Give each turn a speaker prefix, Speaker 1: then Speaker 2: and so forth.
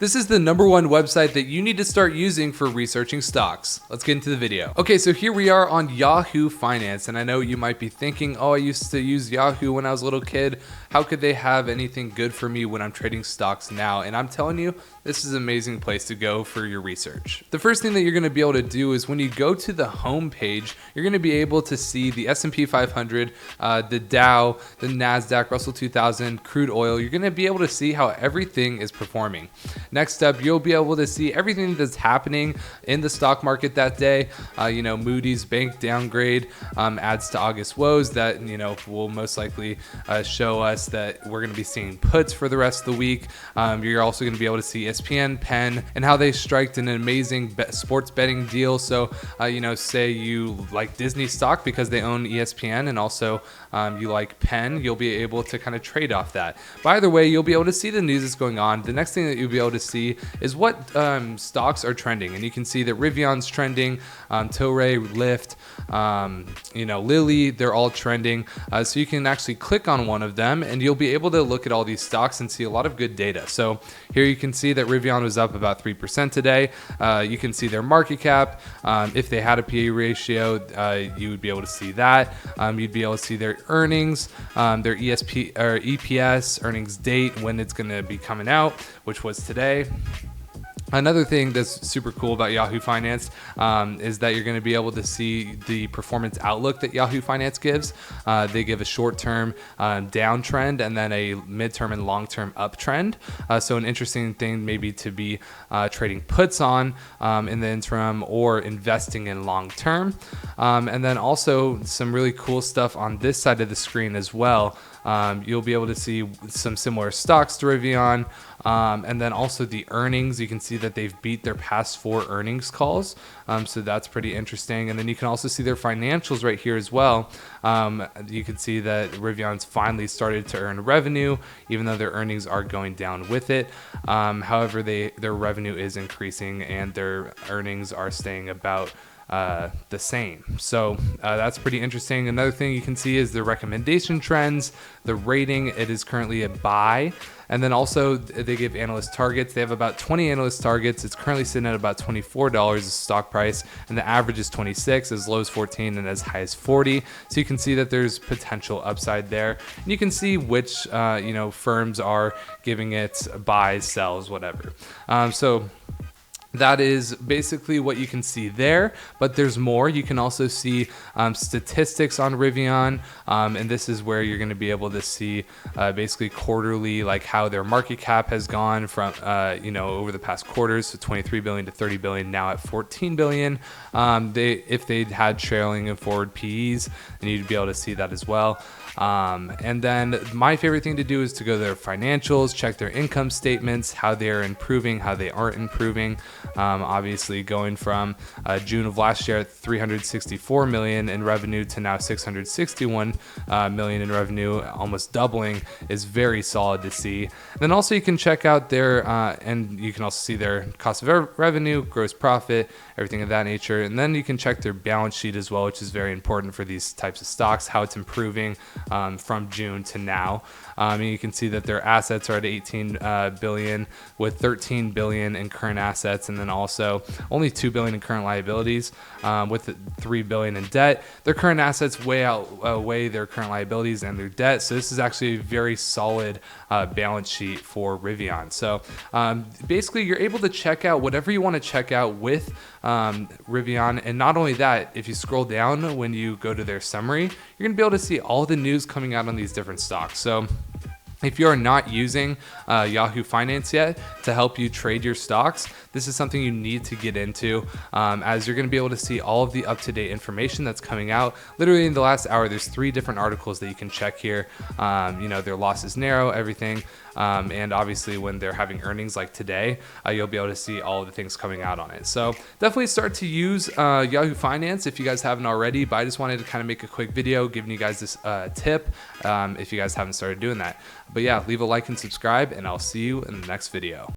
Speaker 1: This is the #1 website that you need to start using for researching stocks. Let's get into the video. Okay, so here we are on Yahoo Finance, and I know you might be thinking, oh, I used to use Yahoo when I was a little kid. How could they have anything good for me when I'm trading stocks now? And I'm telling you, this is an amazing place to go for your research. The first thing that you're gonna be able to do is when you go to the home page, you're gonna be able to see the S&P 500, the Dow, the NASDAQ, Russell 2000, crude oil. You're gonna be able to see how everything is performing. Next up, you'll be able to see everything that's happening in the stock market that day. Moody's bank downgrade adds to August woes that will most likely show us that we're going to be seeing puts for the rest of the week. You're also going to be able to see ESPN, Penn, and how they striked an amazing sports betting deal. So, say you like Disney stock because they own ESPN, and also you like Penn, you'll be able to kind of trade off that. But either way, you'll be able to see the news that's going on. The next thing that you'll be able to see is what stocks are trending, and you can see that Rivion's trending, Tilray, Lyft, Lilly, they're all trending. So you can actually click on one of them and you'll be able to look at all these stocks and see a lot of good data. So here you can see that Rivian was up about 3% today. You can see their market cap. If they had a PE ratio, you would be able to see that. You'd be able to see their earnings, their EPS, earnings date, when it's going to be coming out, which was today. Another thing that's super cool about Yahoo Finance is that you're going to be able to see the performance outlook that Yahoo Finance gives. They give a short-term downtrend and then a midterm and long-term uptrend. So an interesting thing maybe to be trading puts on in the interim or investing in long-term. And then also some really cool stuff on this side of the screen as well. You'll be able to see some similar stocks to Rivian, and then also the earnings. You can see that they've beat their past 4 earnings calls, so that's pretty interesting. And then you can also see their financials right here as well. You can see that Rivian's finally started to earn revenue, even though their earnings are going down with it. However, their revenue is increasing and their earnings are staying about the same. So that's pretty interesting. Another thing you can see is the recommendation trends, the rating. It is currently a buy. And then also they give analyst targets. They have about 20 analyst targets. It's currently sitting at about $24 a stock price, and the average is 26, as low as 14 and as high as 40. So you can see that there's potential upside there. And you can see which firms are giving it buys, sells, whatever. So that is basically what you can see there, but there's more. You can also see statistics on Rivian, and this is where you're going to be able to see basically quarterly, like how their market cap has gone from over the past quarters, so 23 billion to 30 billion, now at 14 billion. If they had trailing and forward PEs, then you'd be able to see that as well. And then my favorite thing to do is to go to their financials, check their income statements, how they're improving, how they aren't improving. Obviously going from June of last year at 364 million in revenue to now 661 million in revenue, almost doubling, is very solid to see. And then also you can check out their, and you can also see their cost of revenue, gross profit, everything of that nature. And then you can check their balance sheet as well, which is very important for these types of stocks, how it's improving from June to now. And you can see that their assets are at 18 billion with 13 billion in current assets, and then also only 2 billion in current liabilities, with 3 billion in debt. Their current assets way outweigh their current liabilities and their debt. So this is actually a very solid balance sheet for Rivian. So basically you're able to check out whatever you want to check out with Rivian. And not only that, if you scroll down when you go to their summary, you're going to be able to see all the news coming out on these different stocks. So if you are not using Yahoo Finance yet to help you trade your stocks, this is something you need to get into, as you're going to be able to see all of the up-to-date information that's coming out. Literally in the last hour, there's 3 different articles that you can check here. Their losses narrow, everything. And obviously when they're having earnings like today, you'll be able to see all of the things coming out on it. So definitely start to use Yahoo Finance if you guys haven't already, but I just wanted to kind of make a quick video giving you guys this tip if you guys haven't started doing that. But yeah, leave a like and subscribe, and I'll see you in the next video.